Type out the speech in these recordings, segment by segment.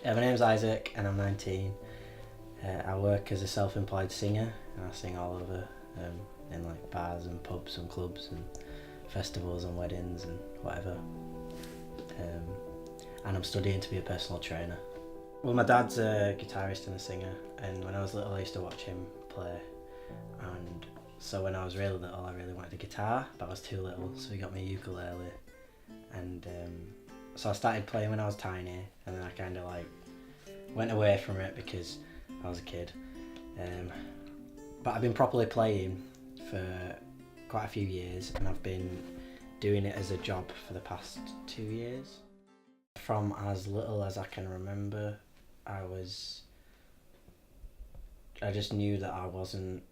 My name's Isaac and I'm 19. I work as a self-employed singer and I sing all over in like bars and pubs and clubs and festivals and weddings and whatever. And I'm studying to be a personal trainer. Well, my dad's a guitarist and a singer, and when I was little I used to watch him play, and so when I was really little I really wanted a guitar, but I was too little, so he got me a ukulele, and so I started playing when I was tiny, and then I kind of like went away from it because I was a kid. But I've been properly playing for quite a few years, and I've been doing it as a job for the past 2 years. From as little as I can remember, I just knew that I wasn't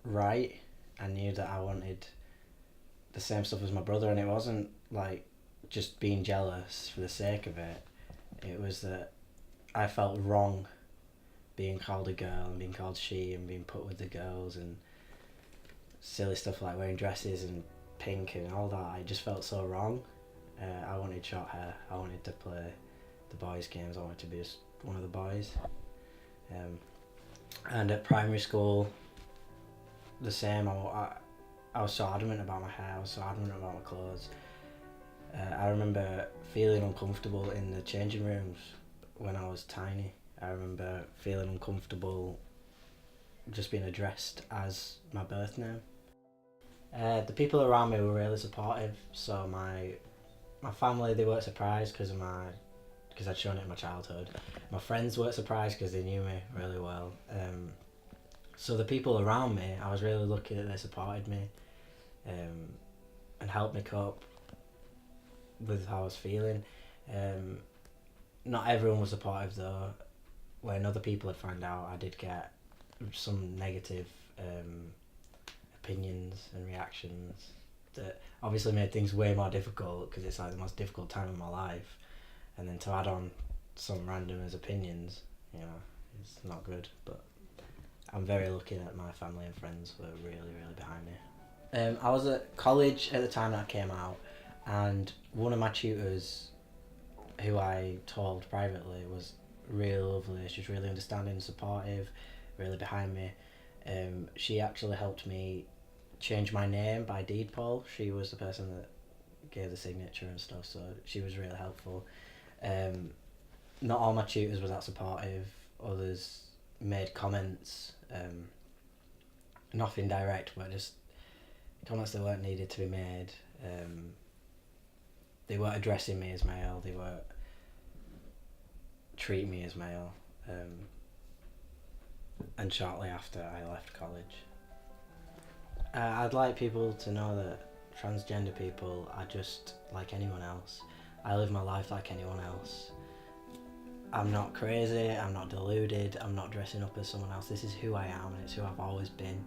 right. I knew that I wanted the same stuff as my brother, and it wasn't like just being jealous for the sake of it. It was that I felt wrong being called a girl and being called she and being put with the girls and silly stuff like wearing dresses and pink and all that. It just felt so wrong. I wanted short hair. I wanted to play the boys' games. I wanted to be just one of the boys. And at primary school, the same. I was so adamant about my hair. I was so adamant about my clothes. I remember feeling uncomfortable in the changing rooms when I was tiny. I remember feeling uncomfortable just being addressed as my birth name. The people around me were really supportive. So my family, they weren't surprised because I'd shown it in my childhood. My friends weren't surprised because they knew me really well. So the people around me, I was really lucky that they supported me and helped me cope with how I was feeling. Not everyone was supportive though. When other people had found out, I did get some negative opinions and reactions that obviously made things way more difficult, because it's like the most difficult time of my life, and then to add on some randomers' opinions, you know, it's not good. But I'm very lucky that my family and friends were really behind me. I was at college at the time that I came out, and one of my tutors, who I told privately, was really lovely. She was really understanding and supportive, really behind me. She actually helped me change my name by deed poll. She was the person that gave the signature and stuff, so she was really helpful. Not all my tutors were that supportive. Others made comments, nothing direct, but just comments that weren't needed to be made. They weren't addressing me as male, they weren't treating me as male. And shortly after I left college, I'd like people to know that transgender people are just like anyone else. I live my life like anyone else. I'm not crazy, I'm not deluded, I'm not dressing up as someone else. This is who I am, and it's who I've always been.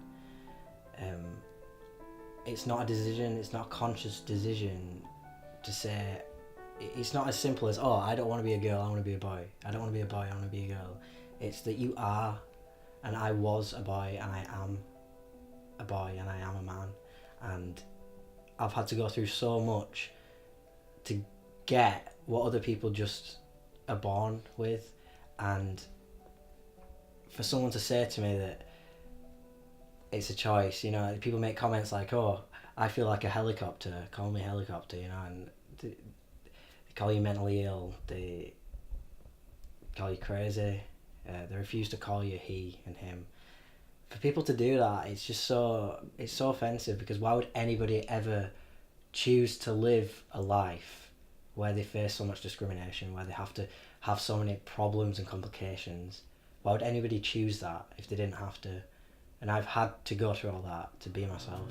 It's not a decision, it's not a conscious decision to say, it's not as simple as, oh, I don't want to be a girl, I want to be a boy. I don't want to be a boy, I want to be a girl. It's that you are, and I was a boy, and I am a boy, and I am a man. And I've had to go through so much to get what other people just are born with. And for someone to say to me that it's a choice, you know, people make comments like, oh, I feel like a helicopter, call me helicopter, you know, and they call you mentally ill, they call you crazy, they refuse to call you he and him. For people to do that, it's so offensive, because why would anybody ever choose to live a life where they face so much discrimination, where they have to have so many problems and complications? Why would anybody choose that if they didn't have to? And I've had to go through all that to be myself.